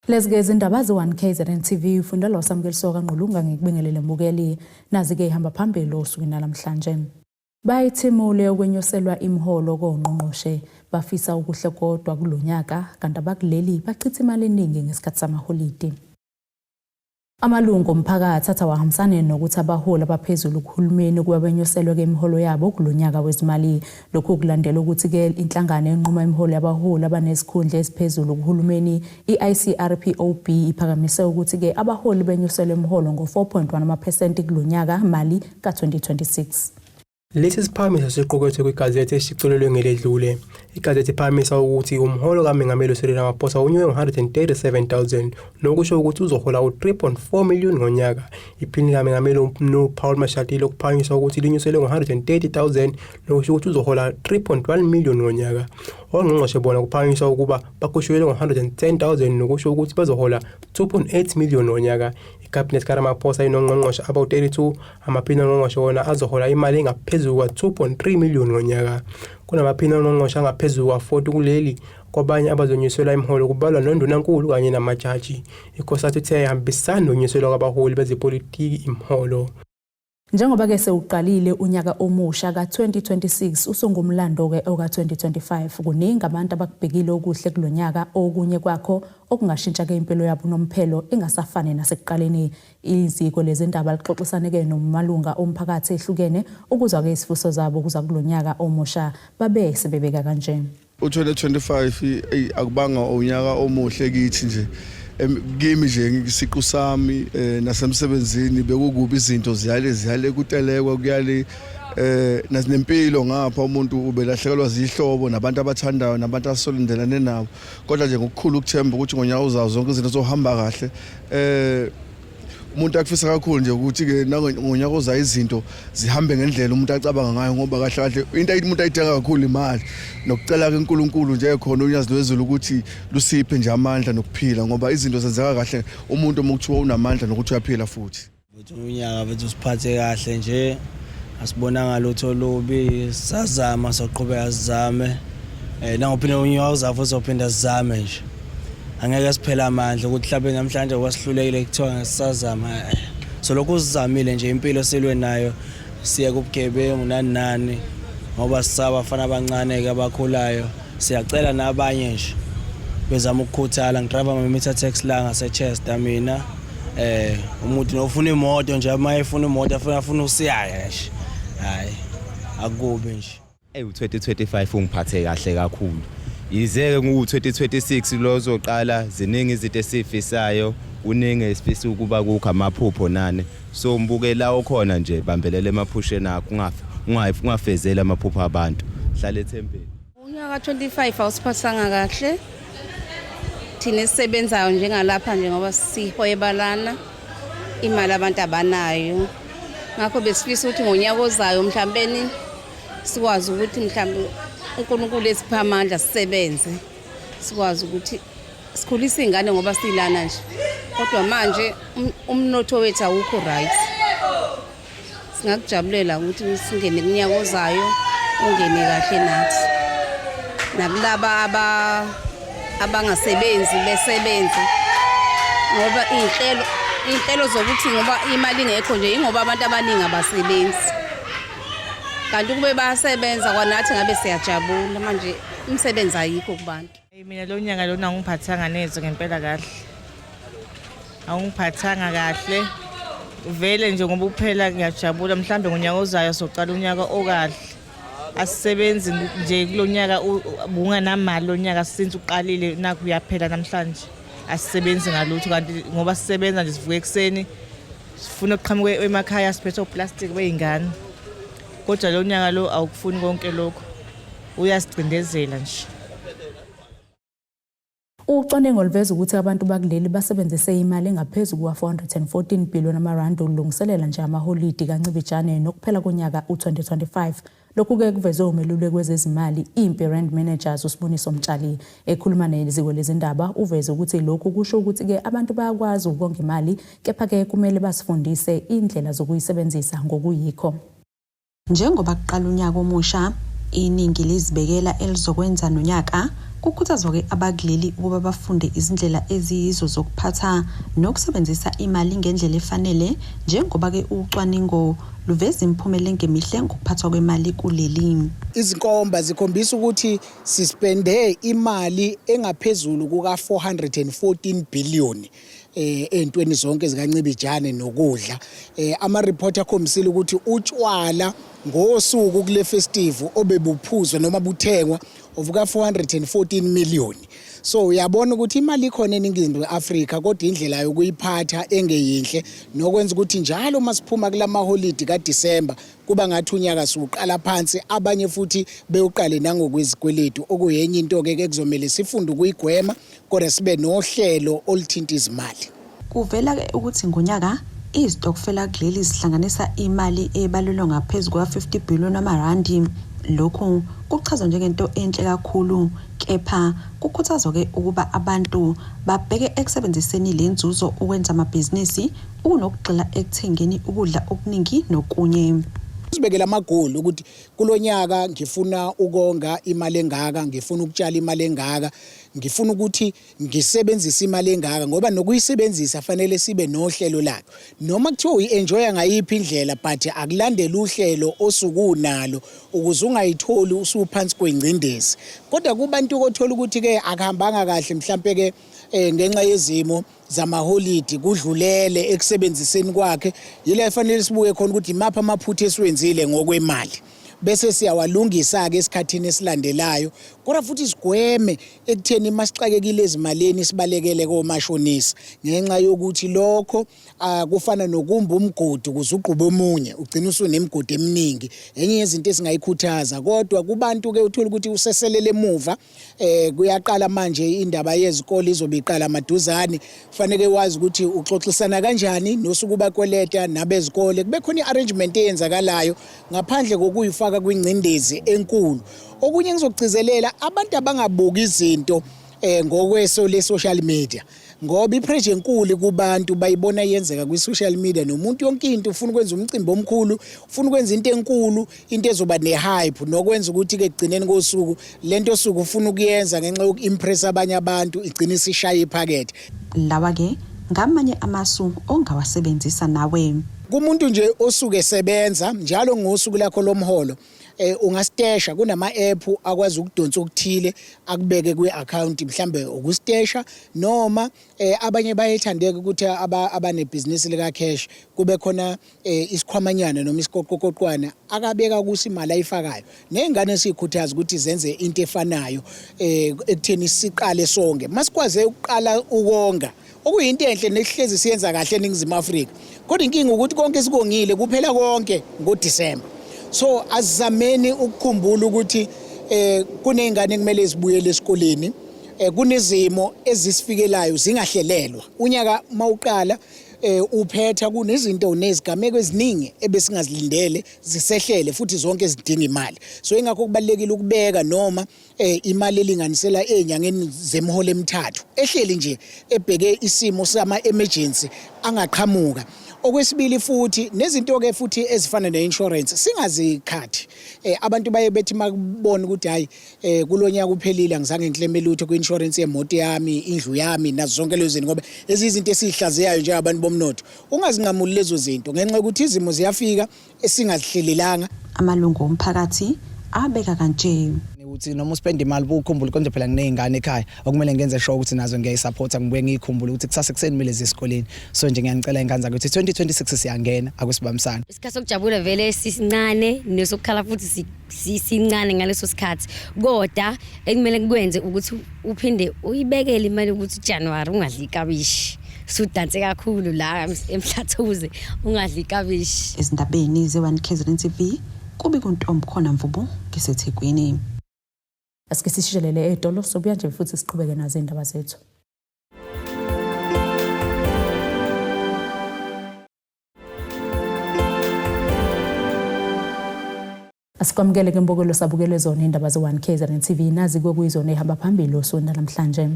Lezike izindaba ze-1 KZN TV ufunda lo Samukeliso kaNgqulunga ngikubingelele mbukeli nazi ke ihamba phambili osukwini namhlanje. Bayithimule ukwenyoselwa imiholo koNgqongqoshe bafisa ukuhle kodwa kulonyaka kanti abakuleli bachitha imali eningi ngesikhathi samaholidi. Amalungu omphakathi athawahambisane nokuthi abaholi abaphezulu kuhulumeni kuba benyoselwe ke imiholo yabo kulonyaka wezimali. Lokhu kulandela ukuthi ke inhlangano enquma imiholo yabaholi abanesikhundla esiphezulu kuhulumeni iICRPOB iphakamise ukuthi ke abaholi benyoselwe imiholo ngo-4.1% kulonyaka mali ka-2026. Lesi siphakamiso siqukethwe kwigazethi eshiculelwe ngeledlule. Igazethi iphakamisa ukuthi umholo kaMengameli Cyril Ramaphosa unyuke ngo-137,000 nokusho ukuthi uzohola u-3.4 million ngonyaka. Iphini kaMengameli Paul Mashatile ukuphakamisa ukuthi linyuselwe ngo-130,000 nokusho ukuthi uzohola 3.1 million ngonyaka. ONgqongqoshe bona kuphakamisa ukuba bakhushulelwe ngo-110,000 nokusho ukuthi bazohola 2.8 million ngonyaka. Cabinet kaRamaphosa inongqongqoshe about 32 amaphini ongqongqoshe wona azohola imali engaphezulu kwa-2.3 million ngonyaka. Kunamaphini ongqongqoshe angaphezulu kwa-40 kuleli kwabanye abazonyuselwa imiholo kubalwa noNdunankulu kanye namajaji. ICOSATU ithe ihambisana nonyuselwa kwabaholi bezepolitiki imiholo. Njengoba ke sewuqalile unyaka omusha ka-2026 usongumlando ke oka-2025 kuningi abantu abakubhekile okuhle kulonyaka okunye kwakho okungashintsha ke impilo yabo nomphelo engasafane nasekuqaleni. Iziko lezindaba lixoxisane ke nomalunga omphakathi ehlukene ukuzwa ke isifiso zabo kuza kulonyaka omusha babe sebebeka kanje. U2025 akubanga unyaka omuhle kithi nje. Kimi nje ngisiqu sami nasemsebenzini bekukuba izinto ziyale kutelekwa kuyali nasinempilo ngapha umuntu ubelahlekelwa zihlobo nabantu abathandayo nabantu asolindelane nabo kodwa nje ngokukhulu ukuthemba ukuthi ngonyaka uzayo zonke izinto zohamba kahle umuntu akufisa kakhulu nje ukuthi ke ngonyaka uzayo izinto zihambe ngendlela umuntu acabanga ngayo ngoba kahle into umuntu ayidinga kakhulu imali nokucela ke uNkulunkulu nje khona unyazi lwezulu ukuthi lusiphe nje amandla nokuphila ngoba izinto zenzeka kahle umuntu omukuthiwa unamandla nokuthi uyaphila futhi. Unyaka bethu siphathe kahle nje asibonanga lutho lobi sazama soqhubeka sizame nangophinde unyaka uzayo uzophinda sizame nje. Angeke siphela amandla ukuthi mhlawumbe namhlanje kwasihlulekile kuthiwa ngisazama so lokhu sizamile nje impilo selwe nayo siya kubugebengu nani ngoba sisaba abafana abancane ke abakhulayo siyacela nabanye nje bezama ukukhuthala ngidriver ama-meter taxi la ngase-Chester mina umuntu nofuna imoto nje mayefuna imoto afuna usiyaya nje hayi akubi nje u2025 ungiphathe kahle kakhulu. Yizeke ngu2026 lozoqala ziningi izinto esifisayo uningi esifisa ukuba kukho amaphupho nane so mbukela okhona nje bambelele emaphusheni akho ungafezela amaphupho abantu hlala ethempeni. Unyaka 25 awusiphathanga kahle thina esisebenzayo njengalapha nje ngoba sihoyebalana imali abantu abanayo ngakho besifisa ukuthi ngonyaka ozayo mhlawumbe sikwazi ukuthi mhlawumbe uNkulunkulu esipha amandla sisebenze sikwazi ukuthi sikhulise ingane ngoba silana nje kodwa manje umnotho wethu awukho right. Singakujabulela ukuthi singene kunyaka ozayo ungene kahle nathi nakulaba abangasebenzi besebenze ngoba inhlelo zokuthi ngoba imali ingekho nje ingoba abantu abaningi abasebenzi kanti kube bayasebenza kwanathi ngabe siyajabula manje umsebenzi ayikho kubantu. Mina lo nyaka lona angiphathanga neze ngempela kahle. Angiphathanga kahle. Vele nje ngoba uphela ngiyajabula mhlambe ngonyaka ozayo soqala unyaka okahle. Asisebenzi nje kulonyaka bunganamali lonyaka since uqalile nakho uyaphela namhlanje. Asisebenzi ngalutho kanti ngoba sisebenza nje sivuka ekseni sifuna ukuqhamuka emakhaya siphethe oplastic beyingane. Kodwa lo nyaka lo awukufuni konke lokho uyasigcindezela nje. Ucwaningo luveza ukuthi abantu bakuleli basebenzise imali engaphezulu kwa-414 billion amarandi ukulungiselela nje amaholidi kancibijane nokuphela konyaka u-2025. Lokhu-ke kuvezwe umeluleki wezezimali impi Rand Managers uSiboniso Mtshali ekhuluma neziko lezindaba uveze ukuthi lokhu kusho ukuthi-ke abantu bayakwazi ukonga imali kepha-ke kumele basifundise indlela zokuyisebenzisa ngokuyikho. Njengoba kuqala unyaka omusha, iningi lizibekela elizokwenza nonyaka Kukhuthazwa-ke abakuleli ukuba bafunde izindlela eziyizo zokuphatha nokusebenzisa imali ngendlela efanele njengoba-ke ucwaningo luveza imiphumela engemihle ngokuphathwa kwemali kuleli. Izinkomba zikhombisa ukuthi sispende imali engaphezulu kuka-414 billion entweni zonke zikancibijane nokudla. Ama-report akhombisile ukuthi utshwala ngosuku kule festive obebuphuzwa noma buthengwa ovuka 414 million. So uyabona ukuthi imali ikhona eNingizimu Afrika kodwa indlela yokuyiphatha engeyinhle nokwenza ukuthi njalo masiphuma kulama holiday kaDisemba kuba ngathi unyaka suqala phansi abanye futhi bewuqale nangokwezikweletu okuyenye into ke ekuzomela sifunde ukuyigwema kodwa sibe nohlelo oluthinta izimali. Kuvela ukuthi ngonyaka izitokfela kuleli zihlanganisa imali ebalelwa ngaphezulu kwa-50 billion amarandi. Lokhu kuchazwa njengento enhle kakhulu, kepha kukhuthazwa-ke ukuba abantu babheke ekusebenziseni le nzuzo ukwenza amabhizinisi kunokugxila ekuthengeni ukudla okuningi nokunye. Sibekela amagoli ukuthi kulonyaka ngifuna ukonga imali engaka, ngifuna ukutshala imali engaka, ngifuna ukuthi ngisebenzise imali engaka ngoba nokuyisebenzisa fanele sibe nohlelo lakho. Noma kuthiwa uyi-enjoya ngayiphi indlela but akulandela uhlelo osukunalo ukuze ungayitholi usuphansi kwengcindezi. Kodwa kubantu othola ukuthi ke akuhambanga kahle mhlambe ke ngenxa yezimo zamaholidi kudlulele ekusebenziseni kwakhe yila efanele sibuye khona ukuthi imapha amaphutha esiwenzile ngokwemali bese siyawalungisa ke esikhathini esilandelayo kodwa futhi sigweme ekutheni masixakekile ezimaleni sibalekele komashonisa ngenxa yokuthi lokho kufana nokumba umgodi kuzuqhuba omunye ugcina usunemigodi eminingi enye yezinto esingayikhuthaza kodwa kubantu ke uthola ukuthi useselele emuva kuyaqala manje indaba yezikole izobiqala maduzane kufanele wazi ukuthi uxoxisana kanjani nosuku bakweleta nabezikole kube khona iarrangement eyenzakalayo ngaphandle kokuyifaka kwingcindezi enkulu. Okunye ngizokugcizelela abantu abangabuki izinto ngokweso le social media ngoba ipressure enkulu kubantu bayibona yenzeka kwi social media nomuntu yonke into ufuna ukwenza umcimbi omkhulu ufuna ukwenza into enkulu into ezoba nehype nokwenza ukuthi ke egcineni kosuku lento osuku ufuna ukuyenza ngenxa yokuimpress abanye abantu igcina isishaya iphakethe. Lawa ke ngamanye amasu ongawasebenzisa nawe. Kumuntu nje osuke esebenza njalo ngosuku lakho lomholo ungastesha kunama app akwazi ukudonsa ukuthile akubeke kwi-account mhlambe ukustesha noma abanye bayethandeka ukuthi abane business lika cash kube khona isikhwamanyana noma isiqoqoqoqwana akabeka kusi imali ayifakayo nezingane sikhuthaza ukuthi zenze into efanayo ekutheni siqale sonke masikwaze ukuqala ukonga okuyinto enhle nesihlezi siyenza kahle eNingizimu Afrika kodwa inkinga ukuthi konke sikongile kuphela konke ngoDisemba. So azameni ukukhumbula ukuthi kunezingane kumele zibuyele esikoleni kunezimo ezisifikelayo zingahlelelwa unyaka mawuqala uphetha kunezinto nezigameko eziningi ebesingazilindele zisehlele futhi zonke zidinga imali. So ingakho kubalekile ukubeka noma imali elinganisela enyangeni zemiholo emithathu ehleli nje ebheke isimo sama emergency angaqhamuka. Okwesibili futhi nezinto ke futhi ezifana neinsurance singazikhathi abantu baye bethi makubona ukuthi hayi kulonyaka uphelile angizange ngiclaim lutho kwi-insurance yemoto yami indlu yami nazo zonke lezo zinto ngoba izinto esihlaziyayo nje abantu bomnotho ungazinqamuli lezo zinto ngenxa ukuthi izimo ziyafika esingazihlelelanga. Amalungu omphakathi abeka kanje ukuthi noma uspend imali ukukhumbula konke phela nginezingane ekhaya okumele ngenze sure ukuthi nazo ngiyayisupport ngibuye ngikhumbule ukuthi kusasa kuseni kumele zesikoleni so nje ngiyanicela ingane zakhe ukuthi 2026 siyangena akusibambisana isikhathi sokujabula vele sisincane nesokukhala futhi sincane ngaleso sikhathi kodwa ekumele kukwenze ukuthi uphinde uyibekele imali ukuthi January ungadli ikabishi sudanse kakhulu la emhlathuze ungadli ikabishi. Ezindabeni ze1 KZN TV kubi kuntombi khona Mvubu ngiseThekwini. Asike sishelele edolo sobuya nje futhi siqhubeke nazo indaba zethu. Asikwamukele ke mbokelo sabukele zona indaba ze1 KZN TV nazi kwekuyizona ehamba phambili osona namhlanje.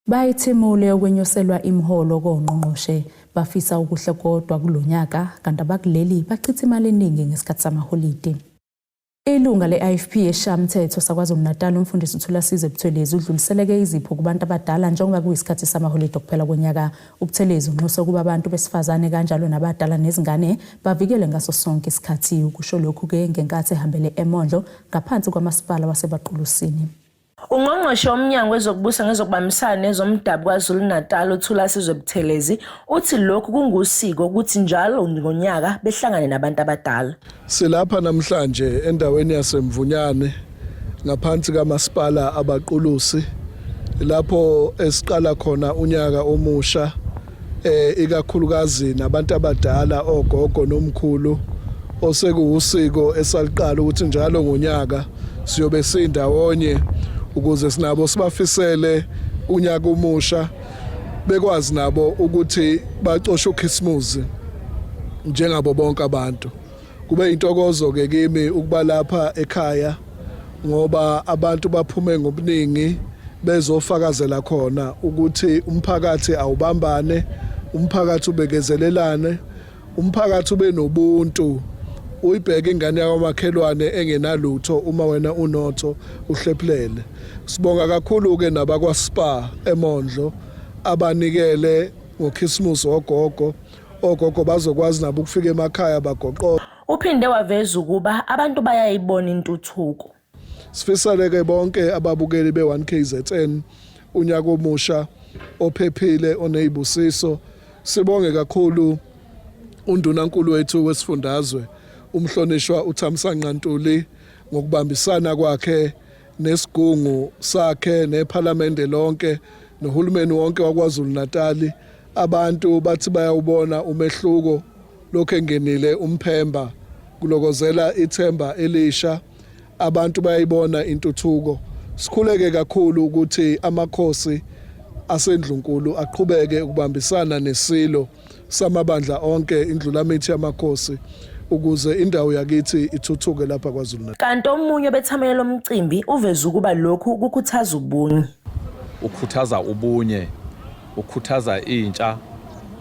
Bayithimule ukwenyoselwa imiholo kongqongqoshe bafisa ukuhle kodwa kulonyaka kanti abakuleli bachitha imali eningi ngesikhathi samaholide. Ilunga le-IFP eShamthetho saKwaZulu-Natal umfundisi uThulasizwe Buthelezi udluliseleke izipho kubantu abadala njengoba kuyisikhathi samaholide okuphela konyaka. uButhelezi unxuse ukuba abantu besifazane kanjalo nabadala nezingane bavikele ngaso sonke isikhathi. Ukusho lokhu-ke ngenkathi ehambele eMondlo ngaphansi kwamasipala waseBaqulusini. Ungqongqoshe womnyango wezokubusa ngezokubambisana nezomdabu kwaZulu-Natal uThulasizwe Buthelezi uthi lokhu kungusiko ukuthi njalo ngonyaka behlangane nabantu abadala. Silapha namhlanje endaweni yaseMvunyane ngaphansi kamasipala aBaqulusi lapho esiqala khona unyaka omusha ikakhulukazi nabantu abadala ogogo nomkhulu osekuwusiko esaliqala ukuthi njalo ngonyaka siyobe sindawonye ukuze sinabo sibafisele unyaka omusha bekwazi nabo ukuthi bacoshe uKhisimusi njengabo bonke abantu. Kube intokozo ke kimi ukuba lapha ekhaya ngoba abantu baphume ngobuningi bezofakazela khona ukuthi umphakathi awubambane, umphakathi ubekezelelane, umphakathi ube nobuntu. Uyibheke ingane yakwamakhelwane engenalutho uma wena unotho uhlephulele. Sibonga kakhulu ke nabakwaSpa eMondlo abanikele ngoKhisimusi ogogo bazokwazi nabo ukufika emakhaya bagoqo. Uphinde waveza ukuba abantu bayayibona intuthuko. Sifisele ke bonke ababukeli be1KZN unyaka omusha ophephile onezibusiso. Sibonge kakhulu undunankulu wethu wesifundazwe umhlonishwa uThamsanqa Ntuli ngokubambisana kwakhe nesigungu sakhe neParliament lonke nohulumeni wonke waKwaZulu-Natal. Abantu bathi bayawubona umehluko lokho engenile umphemba kulokozela ithemba elisha. Abantu bayayibona intuthuko. Sikhuleke kakhulu ukuthi amakhosi asendlunkulu aqhubeke ukubambisana nesilo samabandla onke indlulamithi yamakhosi ukuze indawo yakithi ithuthuke lapha kwaZulu-Natal. Kanti omunye bethamela lomcimbi uveza ukuba lokhu kukhuthaza ubunye. Ukhuthaza ubunye, ukhuthaza intsha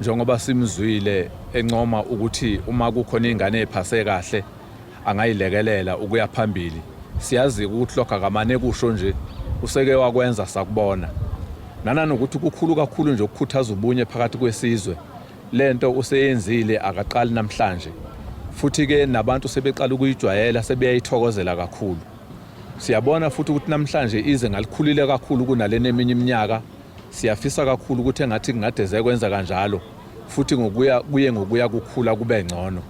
njengoba simzwile encoma ukuthi uma kukhona ingane ephase kahle angayilekelela ukuya phambili. Siyazi ukuthi lokho akamane kusho nje useke wakwenza sakubona. Nanokuthi kukhulu kakhulu nje ukukhuthaza ubunye phakathi kwesizwe. Lento useyenzile akaqali namhlanje. Futhi ke nabantu sebeqala ukuyijwayela sebeyayithokozela kakhulu. Siyabona futhi ukuthi namhlanje ize ngalikhulile kakhulu kunalena eminye iminyaka. Siyafisa kakhulu ukuthi engathi kungadeze kwenza kanjalo futhi ngokuya kukhula kube ngcono.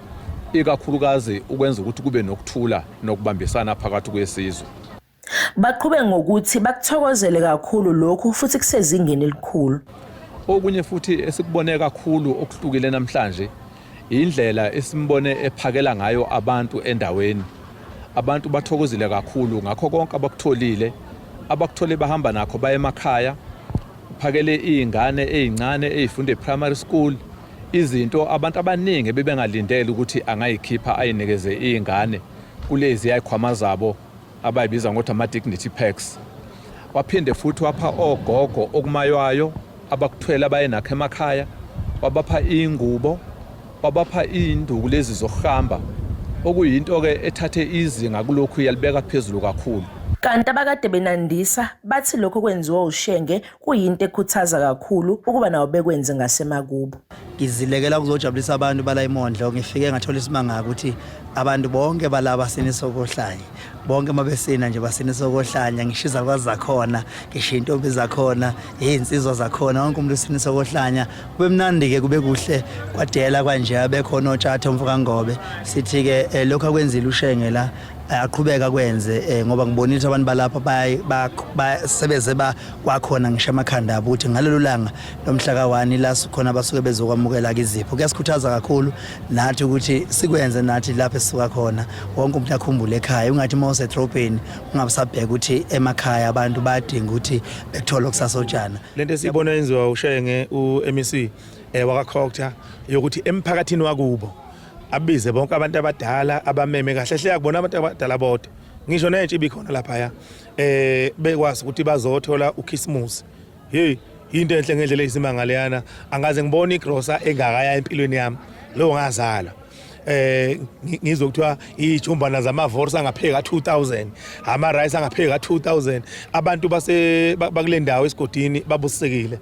Ikakhulukazi ukwenza ukuthi kube nokuthula nokubambisana phakathi kwesizwe. Baqhubeka ngokuthi bakuthokozele kakhulu lokhu futhi kusezingeni elikhulu. Okunye futhi esikubone kakhulu okuhlukile namhlanje indlela esimbone ephakela ngayo abantu endaweni. Abantu bathokozile kakhulu ngakho konke abakutholile. Abakuthole bahamba nakho baye emakhaya. Uphakele izingane ezincane ezifunda ePrimary School. Izinto abantu abaningi bebengalindele ukuthi angayikhipha ayinikeze izingane kulezi yayikhwama zabo abayibiza ngokuthi ama-dignity packs. Waphinde futhi wapha ogogo okumaywayo abakuthwele abaye nakho emakhaya. Wabapha ingubo, wabapha induku lezi zokuhamba okuyinto ke ethathe izinga kulokhu yalibeka phezulu kakhulu. Kanti abakade benandisa bathi lokho kwenziwa uShenge kuyinto ekhuthaza kakhulu ukuba nawo bekwenze ngasemakubo. Ngizilekela ukuzojabulisa abantu bala eMondlo. Ngifike ngathola isimanga ukuthi abantu bonke balaba sinisokohlanya. Bonke mabesina nje basinisokohlanya ngishiza kwazi zakhona, ngisho intombi zakhona, izinsizwa zakhona, wonke umuntu sinisokohlanya. Kube mnandi ke kube kuhle kwadela kanje abekhona otshatha umfuka ngobe. Sithi ke lokho akwenzile uShenge la aqhubeka kwenze ngoba ngibonile ukuthi abantu balapha basebeze kwakhona ngisho amakhanda abo ukuthi ngalelo langa lomhla ka1 la sikhona basuke bezokwamukela izipho. Kuyasikhuthaza kakhulu nathi ukuthi sikwenze nathi lapha esisuka khona wonke umuntu akhumbule ekhaya ungathi mawuse edrobheni ungabusabheka ukuthi emakhaya abantu bayadinga ukuthi bekuthola okusasojana. Lento siyibona yenziwa uShenge uMEC wakaCocta yokuthi emphakathini wakubo abize bonke abantu abadala abameme kahle hle yakubona abantu abadala bodwa ngisho nentsha ibikhona lapha ya bekwazi ukuthi bazothola uKhisimusi. Hey into enhle ngendlela eyisimanga leyana angaze ngibone igrosa engakaya empilweni yami lo ngazala ngizokuthiwa ijumbana zamavors angapheka 2000 ama rice angapheka 2000 abantu bakule ndawo esigodini babusekile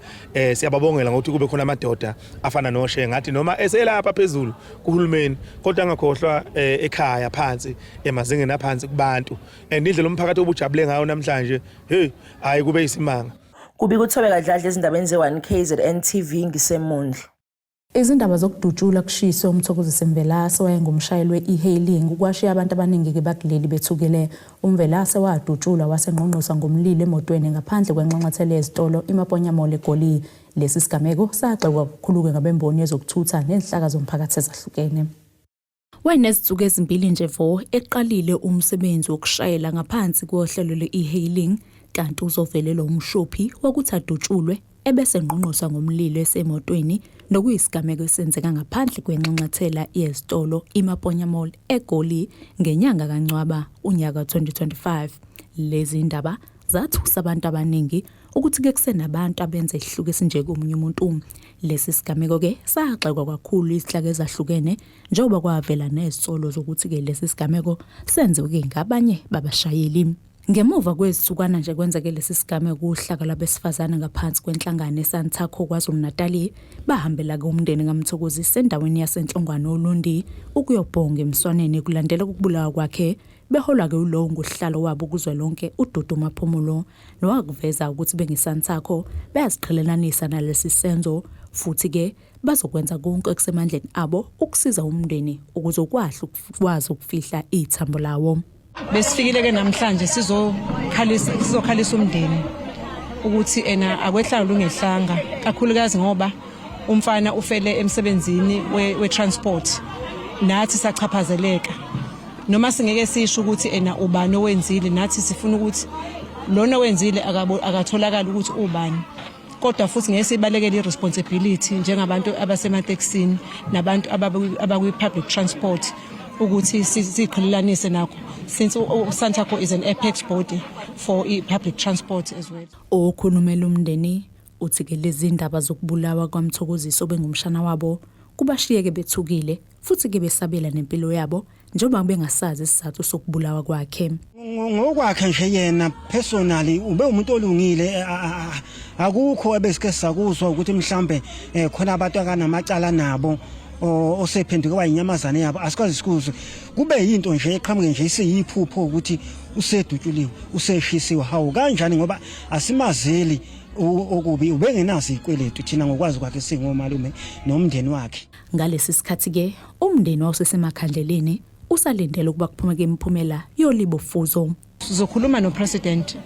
siyababongela ngokuthi kube khona amadoda afana noShe ngathi noma eselapha phezulu kuhulumeni kodwa angakhohlwa ekhaya phansi emazingeni aphansi kubantu and indlela umphakathi obujabule ngayo namhlanje hey hayi kube isimanga. Kubi kuthobeka dladla ezindabeni ze1KZN TV ngisemondlo. Izindaba zokudutshula kushiso uMthokozisi Mvelase wayengumshayeli we-e-hailing ukwashiya abantu abaningi ke bakuleli bethukile. UMvelase wadutshula wasengqongqosa ngomlilo emotweni ngaphandle kwenxanxathela yezitolo iMaponya Mall eGoli. Lesi sigameko saxekwa kakhulu ngabemboni yezokuthutha nezinhlaka zomphakathi ezahlukene. Wayenezinsuku ezimbili nje vo eqalile umsebenzi wokushayela ngaphansi kohlelo lwe-e-hailing kanti uzovelelwa umshophi wokuthi adutshulwe ebese ngqongqosa ngomlilo esemotweni nokuyisigameko esenzeka ngaphandle kwenxanxathela yezitolo iMaponya Mall eGoli ngenyanga kaNcwaba unyaka 2025. Lezi indaba zathusa abantu abaningi ukuthi ke kusenabantu abenza ihluke esinje komunye umuntu. Lesi sigameko ke saxekwa kakhulu izihlaka ezahlukene njengoba kwavela nezitsolo zokuthi ke lesi sigameko senziwe ngabanye babashayeli. Ngemuva kwezisukwana nje kwenzeke lesi sigameko uhlaka labesifazana ngaphansi kwenhlangano eSantaco KwaZulu-Natal bahambela ke umndeni kaMthokozisi endaweni yasenhlongwane oLundi ukuyobhonga emswaneni kulandela ukubulawa kwakhe beholwa ke ulowo ngohlalo wabo kuzwelonke uDudu Maphumulo nowakuveza ukuthi bengiSantaco bayaziqhelelanisa nalesi senzo futhi ke bazokwenza konke okusemandleni abo ukusiza umndeni ukuze ukwazi ukufihla ithambo lawo. Besifikile ke namhlanje sizokhalisa umndeni ukuthi ena akwehla lungehlanga kakhulukazi ngoba umfana ufele emsebenzini we-transport nathi sachaphazeleka noma singeke sisho ukuthi ena ubani owenzile nathi sifuna ukuthi lona wenzile akatholakala ukuthi ubani kodwa futhi ngeke sibalekele iresponsibility njengabantu abasemateksini nabantu abakwi-public transport ukuthi siqhelelanise nakho since Santaco is an apex body for public transport as well. Okhulumela umndeni uthi ke lezi indaba zokubulawa kwaMthokozisi obengumshana wabo kubashiyeke bethukile futhi ke besabela nempilo yabo njengoba bengasazi isizathu sokubulawa kwakhe. Ngokwakhe nje yena personally ube umuntu olungile akukho ebesike sakuzwa ukuthi mhlambe khona abantu akanamacala nabo osephenduka wayinyamazane yabo asikazi sikuzwe kube yinto nje eqhamuke nje isiyiphupho ukuthi usedutshuliwe useshisiwe hawo kanjani ngoba asimazeli okubi ubengenazi ikweletu thina ngokwazi kwakhe singomalume nomndeni wakhe. Ngalesi sikhathi ke umndeni wasesemakhandleleni usalindele ukuba kuphume ke imiphumela yolibo fuzo. Sizokhuluma nopresident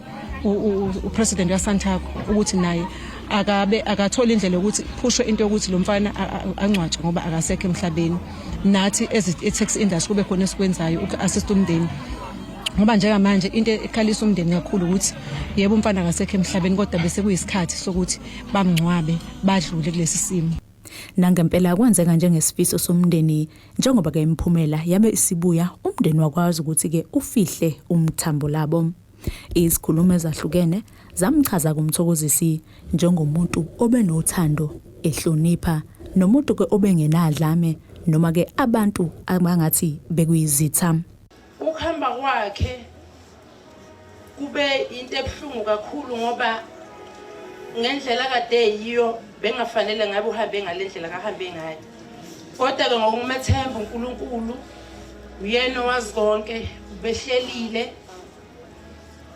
upresident kaSantaco ukuthi naye akathola indlela ukuthi pushwe into yokuthi lo mfana angcwatshwe ngoba akasekho emhlabeni nathi taxi industry kube khona esikwenzayo uku-assist umndeni ngoba njengamanje into ekhalisa umndeni kakhulu ukuthi yebo umfana akasekho emhlabeni kodwa bese kuyisikhathi sokuthi bamngcwabe badlule kulesi simo. Nangempela kwenzeka njengesifiso somndeni njengoba ke imiphumela yabe isibuya umndeni wakwazi ukuthi ke ufihle umthambo labo. Izikhulumo ezahlukene zamchaza kuMthokozisi njengomuntu obenothando ehlonipha nomuntu ke obengenadlame noma ke abantu abangathi bekuyizitha. Ukuhamba kwakhe kube into ebhlungu kakhulu ngoba ngendlela kade yiyo bengafanele ngabe uhambe ngalendlela kahambe ngayo kodwa ke ngokumethemba uNkulunkulu uyena owazi konke behlelile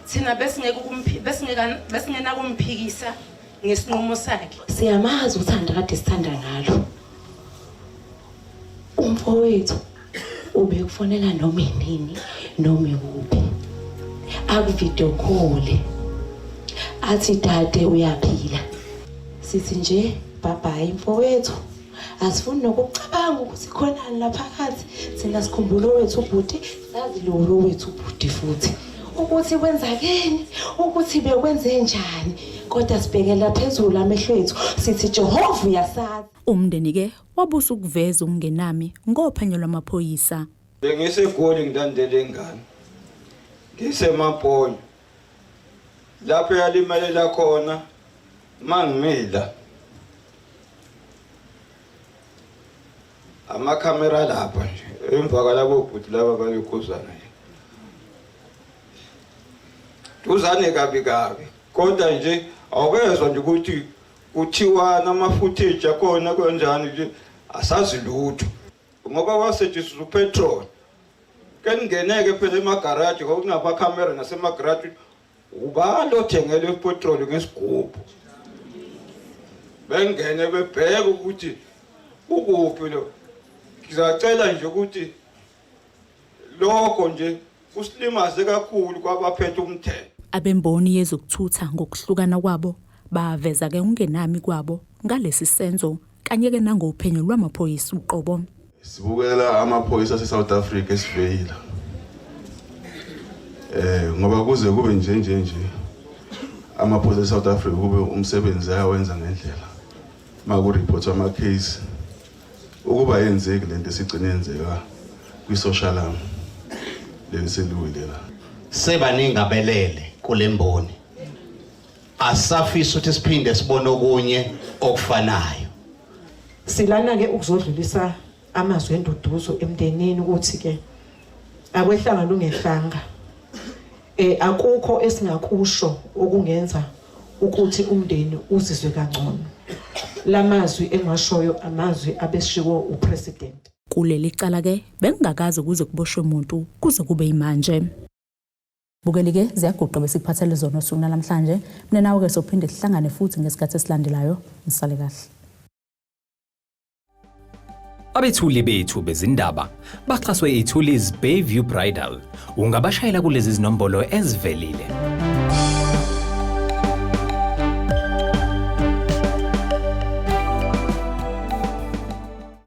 thina besingena kumphikisa ngesinqumo sakhe. Siyamazi uthanda kade sithanda ngalo umfowethu ubekufonela noma inini noma ikuphi akuvideo call athi dade uyaphila sithi nje bye mfowethu asifuni nokucabanga ukuthi khona lapha phakathi thina sikhumbula wethu ubhuti sazi lo wethu ubhuti futhi ukuthi kwenzakeni ukuthi bekwenze njani kodwa sibhekela phezulu amehlo ethu sithi Jehova uyasazi. Umndeni ke wabusa ukuveza umngenami ngophenyo lwamaphoyisa. BengiseGoli ngidandele ingane ngisemaPonyo lapho yalimelela khona mangimila amakhamera lapha nje emva kwalabo bhuti laba balikhuzana nje tuzane kabi kodwa nje awukezwa nje ukuthi kuthiwa nama-footage akhona kanjani nje asazi lutho ngoba kwasetshenziswa upetrol keningeneke phela emagaraji kwakunabakhamera nasemagaraji ubani othengele ipetrol ngesigubhu bengene bebheke ukuthi ukuphi lo ngizacela nje ukuthi lokho nje kusilimaze kakhulu kwabaphethe umthetho. Abemboni yezokuthutha ngokuhlukana kwabo baveza ke ungenami kwabo ngalesi senzo kanye ke nangophenyo lwamaphoyisa uqobo. Sibukela amaphoyisa aseSouth Africa esiveyila. Ngoba kuze kube nje amaphoyisa eSouth Africa kube umsebenzi ayawenza ngendlela. Maku report ama case ukuba yenzeke lento esigcine yenzeka kwi social arm leliseluwela. Sebaningi abelele kulemboni. Asafisa ukuthi siphinde sibone okunye okufanayo. Silana ke ukuzodlulisa amazwi enduduzo emndenini ukuthi ke akwehlanga lungehlanga akukho esingakusho okungenza ukuthi umndeni uzizwe kangcono. Lamazwi engashoyo amazwi abeshiwo upresident. Kuleli cala ke bengingakazi kuze kuboshwe umuntu kuze kube imanje. Bukelike ziyaguqa besikuphathele zona usuku namhlanje. Mina nawe ke sophinde sihlangane futhi ngesikhathi esilandelayo. Nisale kahle. Abethuli bethu bezindaba baxhaswe iThuli's Bayview Bridal. Ungabashayela kulezi zinombolo ezivelile.